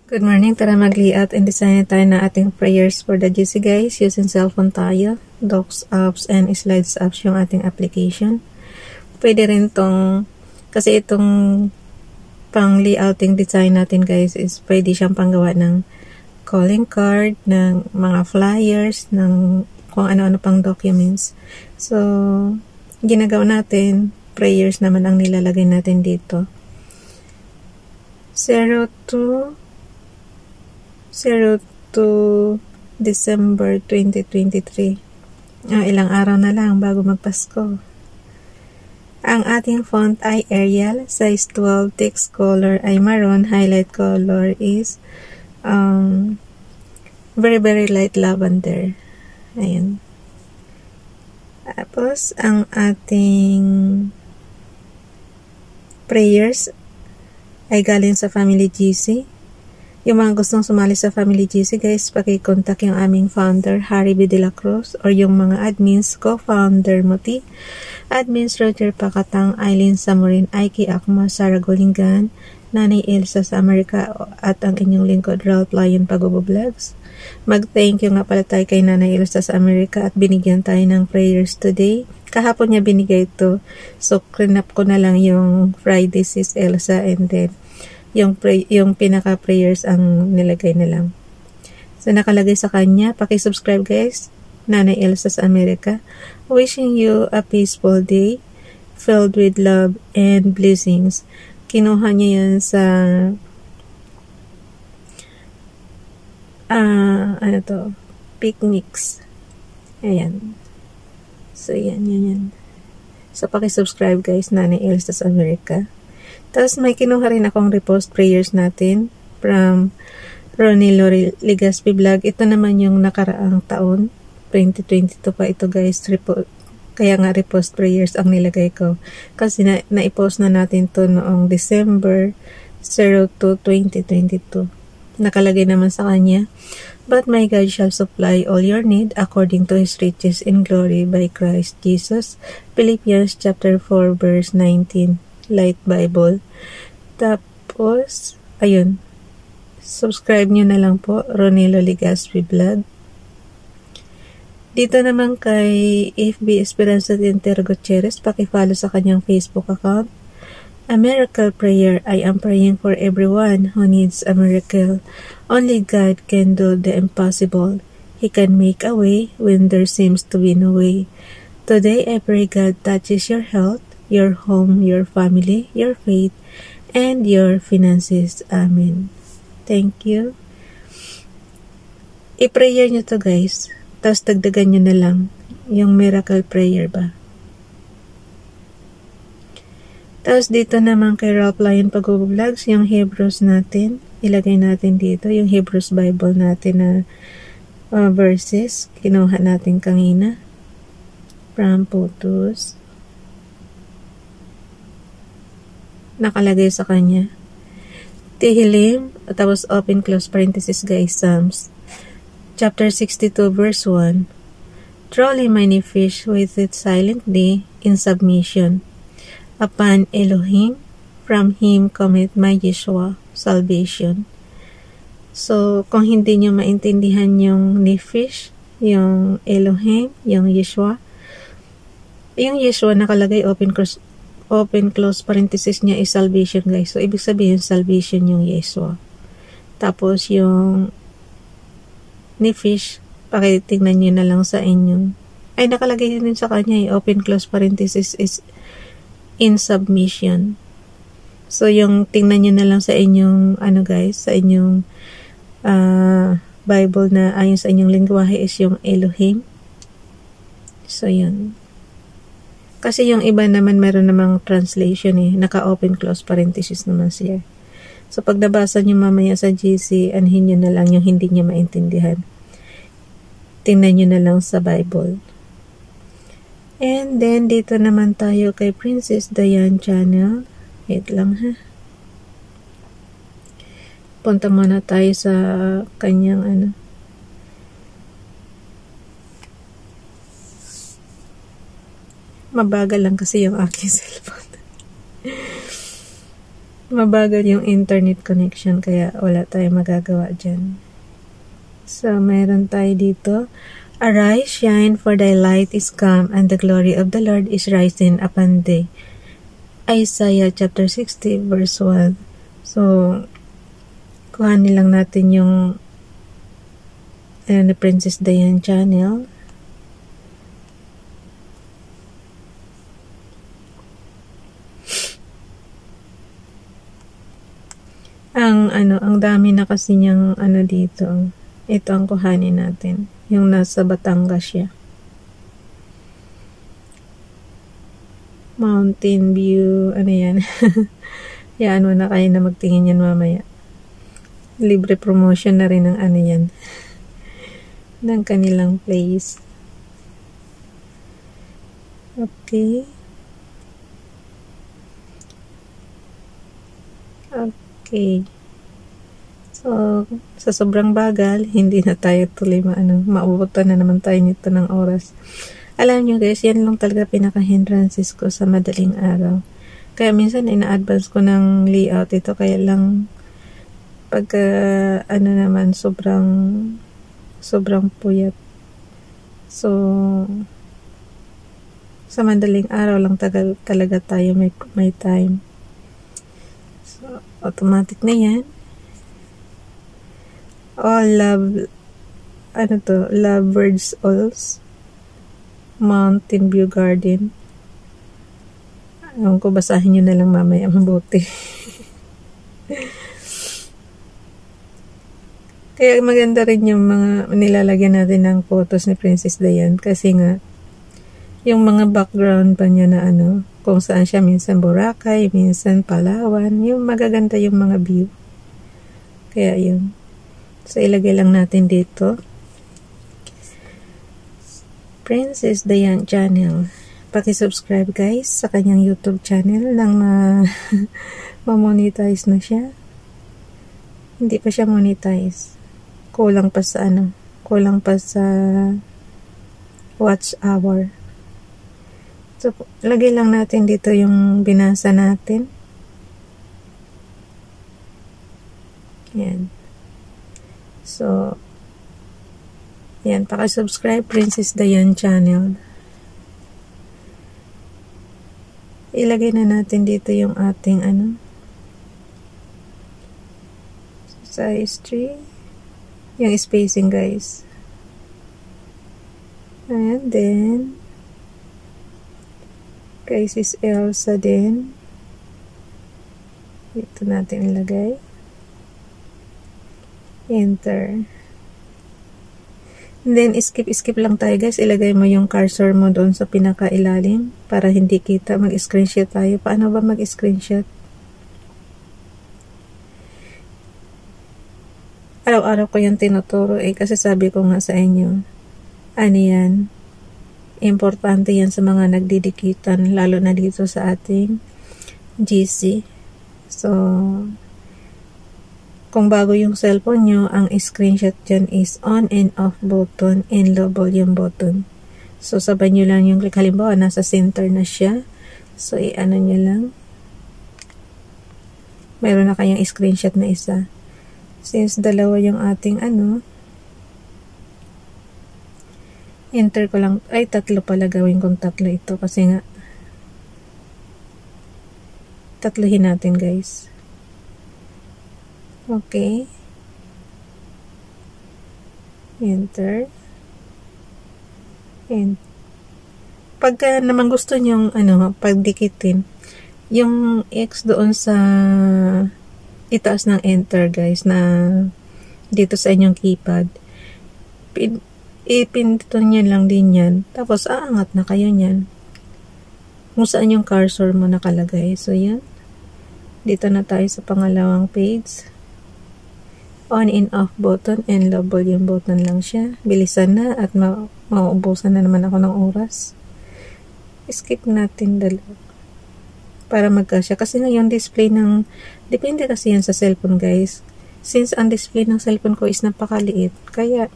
Good morning, tara mag-layout and design tayo ng ating prayers for the GC guys. Using cellphone tayo, Docs apps and Slides apps yung ating application. Pwede rin tong, kasi itong pang layouting design natin guys is pwede siyang panggawa ng calling card, ng mga flyers, ng kung ano-ano pang documents. So, ginagawa natin, prayers naman ang nilalagay natin dito. 02 December 2023. Ilang araw na lang bago magpasko. Ang ating font ay Arial, size 12, text color ay maroon, highlight color is very light lavender. Ayan. Tapos, ang ating prayers ay galing sa Family GC. Yung mga gustong sumali sa Family GC, guys, paki-contact yung aming founder, Harry B. De La Cruz, or yung mga admins, co-founder Muti, admins Roger Pakatang, Eileen Samurin, Aiki Akma, Sarah Golingan, Nanay Elsa sa Amerika, at ang inyong lingkod, Ralph Lion Pagobo Vlogs. Mag-thank you nga pala tayo kay Nanay Elsa sa Amerika at binigyan tayo ng prayers today. Kahapon niya binigay ito, so clean-up ko na lang yung Friday sis Elsa, and then yung pinaka-prayers ang nilagay na lang. So, nakalagay sa kanya. Paki-subscribe guys. Nanay Elsa sa Amerika. Wishing you a peaceful day filled with love and blessings. Kinuha niya yan sa picnics. Ayan. So, yan. So, paki-subscribe guys. Nanay Elsa sa Amerika. Tapos may kinuha rin akong repost prayers natin from Ronilo Ligaspi Vlog. Ito naman yung nakaraang taon, 2022 pa ito guys. Kaya nga repost prayers ang nilagay ko. Kasi na-post na natin to noong December 02, 2022. Nakalagay naman sa kanya, "But my God shall supply all your need according to His riches in glory by Christ Jesus." Philippians chapter 4 verse 19. Light Bible. Tapos, ayun. Subscribe nyo na lang po, Ronilo Ligaspi Vlog. Dito naman kay FB Esperanza Tintero Gutierrez, paki-follow sa kanyang Facebook account. A miracle prayer. I am praying for everyone who needs a miracle. Only God can do the impossible. He can make a way when there seems to be no way. Today, I pray God touches your health, your home, your family, your faith, and your finances. Amen. Thank you. I-prayer nyo to guys. Tapos dagdagan nyo na lang yung miracle prayer ba. Tapos dito naman kay Ralph Lion Pagobo Vlogs, yung Hebrews natin. Ilagay natin dito yung Hebrews Bible natin na verses. Kinuha natin kanina. From photos. Nakalagay sa kanya. Tehillim, tapos open close parenthesis guys, Psalms. Chapter 62 verse 1. Truly many fish waited silently in submission upon Elohim, from him cometh my Yeshua salvation. So, kung hindi nyo maintindihan yung Nephish, yung Elohim, yung Yeshua nakalagay open close parenthesis niya is salvation guys. So, ibig sabihin salvation yung Yeshua. Tapos, yung Nephish, pakitingnan nyo na lang sa inyong. Ay, nakalagay din sa kanya open close parenthesis is in submission. So, yung tingnan nyo na lang sa inyong, sa inyong Bible na ayon sa inyong lingwahe is yung Elohim. So, yun. Kasi yung iba naman meron namang translation naka-open close parenthesis naman siya. So, pag nabasa nyo mamaya sa GC, anhin nyo na lang yung hindi nyo maintindihan. Tingnan nyo na lang sa Bible. And then, dito naman tayo kay Princess Diane Channel. Wait lang ha. Punta muna tayo sa kanyang Mabagal lang kasi yung aking cellphone. mabagal yung internet connection kaya wala tayong magagawa dyan. So, meron tayo dito. Arise, shine, for thy light is come, and the glory of the Lord is rising upon thee. Isaiah chapter 60 verse 1. So, kuhanin lang natin yung ni Princess Diane channel. Ang dami na kasi niyang dito. Ito ang kuhanin natin. Yung nasa Batangas siya. Mountain view, yan. Yan, na kayo na magtingin yan mamaya. Libre promotion na rin ng yan. Ng kanilang place. Okay. Okay. So, sa sobrang bagal, hindi na tayo tuloy maubutan na naman tayo nito ng oras. Alam nyo guys, yan lang talaga pinaka-hindrances ko sa madaling araw. Kaya minsan ina-advance ko ng layout ito, kaya lang pagka naman sobrang puyat. So, sa madaling araw lang talaga tayo may time. So, automatic na yan. All lovebirds alls. Mountain View Garden. Ewan ko, basahin nyo na lang mamaya mabuti. Kaya maganda rin yung mga nilalagyan natin ng photos ni Princess Diane kasi nga yung mga background pa niya na kung saan siya minsan Boracay, minsan Palawan, yung magaganda yung mga view. Kaya yun. So, ilagay lang natin dito. Princess Diane channel. Paki-subscribe guys sa kanyang YouTube channel nang ma-monetize na siya. Hindi pa siya monetize. Kulang pa sa watch hour. So, lagay lang natin dito yung binasa natin. Yan. So, yan, paki-subscribe Princess Diane channel. Ilagay na natin dito yung ating size 3. Yung spacing guys. And then, kay Sis Elsa din. Dito natin ilagay. Enter. And then, skip lang tayo guys. Ilagay mo yung cursor mo doon sa pinakailalim para hindi kita. Mag-screenshot tayo. Paano ba mag-screenshot? Araw-araw ko yung tinuturo kasi sabi ko nga sa inyo, yan? Importante yan sa mga nagdidikitan, lalo na dito sa ating GC. So, kung bago yung cellphone nyo, ang screenshot dyan is on and off button and low volume button. So, sabay nyo lang yung click. Halimbawa, nasa center na siya. So, nyo lang. Meron na kayong screenshot na isa. Since dalawa yung ating enter ko lang. Ay, tatlo pala. Gawin kong tatlo ito. Kasi nga, tatlohin natin guys. Okay. Enter. And pagka naman gusto nyong pagdikitin, yung X doon sa itaas ng enter guys na dito sa inyong keypad, ipindutin nyo lang din yan. Tapos aangat na kayo nyan kung saan yung cursor mo nakalagay. So yan. Dito na tayo sa pangalawang page. On and off button and low volume button lang siya. Bilisan na at mauubusan na naman ako ng oras. Skip natin dalawa para magkasya. Kasi nga yung display depende kasi yan sa cellphone guys. Since ang display ng cellphone ko is napakaliit, kaya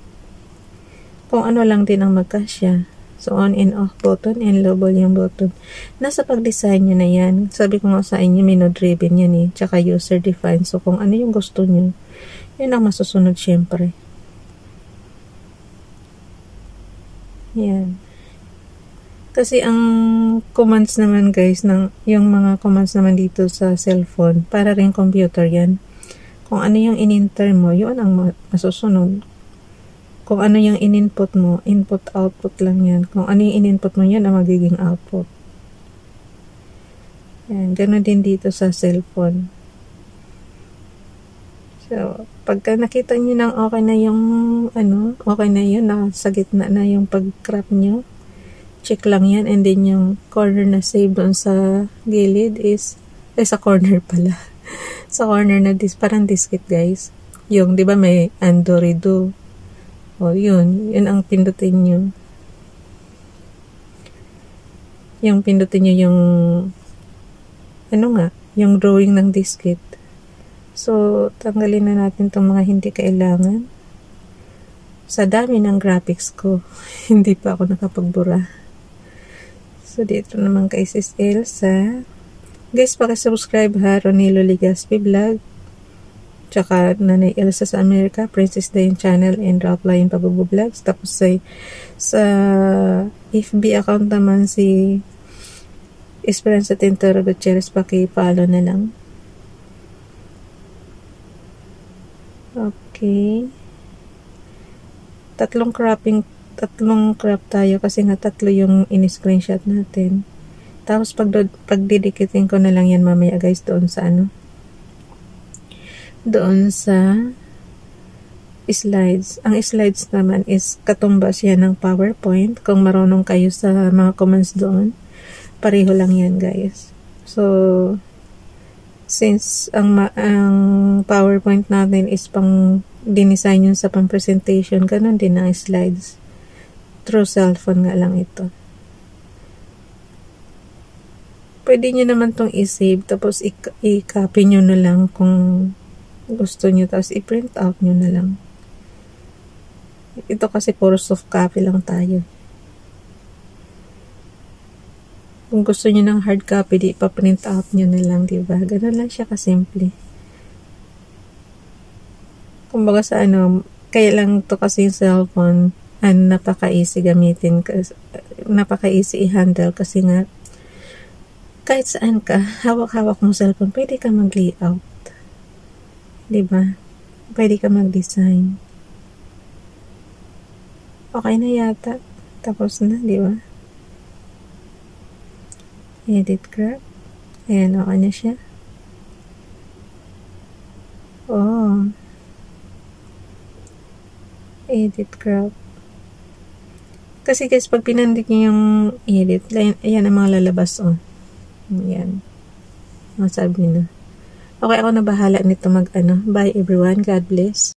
kung ano lang din ang magkasya. So, on and off button and low volume button. Nasa pag-design nyo na yan. Sabi ko nga sa inyo, menu-driven yan eh. Tsaka user-defined. So, kung ano yung gusto nyo, yun ang masusunod syempre. Yan. Kasi ang commands naman guys, yung mga commands naman dito sa cellphone, para rin computer yan. Kung ano yung in-enter mo, yun ang masusunod. Kung ano yung in-input mo, input-output lang yan. Kung ano yung in-input mo, yan ang magiging output. Yan, gano'n din dito sa cellphone. So, pagka nakita nyo nang okay na yung, okay na yun, nasa gitna na yung pag-crop nyo, check lang yan, and then yung corner na save doon sa gilid is, sa corner pala. Sa corner na parang diskit guys. Yung, di ba may undo, redo. O, yun ang pindutin nyo. Yung pindutin nyo yung, yung drawing ng diskit. So, tanggalin na natin itong mga hindi kailangan. Sa dami ng graphics ko, hindi pa ako nakapagbura. So, dito naman kay Sis Elsa. Guys, pakisubscribe ha, Ronilo Ligaspi Vlog. Tsaka Nanay Elsa sa Amerika, Princess Dayan Channel, and Rockline Pabubu Vlogs. Tapos sa FB account naman si Esperanza Tintero Gutierrez, paki-follow na lang. Okay. Tatlong crop tayo kasi nga tatlo yung in-screenshot natin. Tapos pagdidikitin ko na lang yan mamaya guys doon sa doon sa slides. Ang slides naman is katumbas yan ng PowerPoint. Kung marunong kayo sa mga commands doon, pareho lang yan guys. So, since ang PowerPoint natin is pang dinesign yun sa pang presentation, ganun din ang slides. Through cellphone nga lang ito. Pwede nyo naman tong i-save, tapos i-copy nyo na lang kung gusto nyo, tapos i-print out nyo na lang. Ito kasi puro soft copy lang tayo. Kung gusto nyo ng hard copy, di pa-print out nyo na lang, diba? Ganun lang siya kasimple. Kumbaga sa kaya lang to kasi yung cellphone, napaka-easy gamitin, napaka-easy i-handle kasi nga, kahit saan ka, hawak-hawak mo cellphone, pwede ka mag-layout. Diba? Pwede ka mag-design. Okay na yata. Tapos na, diba? Edit crop. Ayan, okay na siya. Oh. Edit crop. Kasi guys, pag pinandik nyo yung edit, ayan ang mga lalabas, oh. Ayan. Masabi na. Okay, ako na bahala nito Bye everyone. God bless.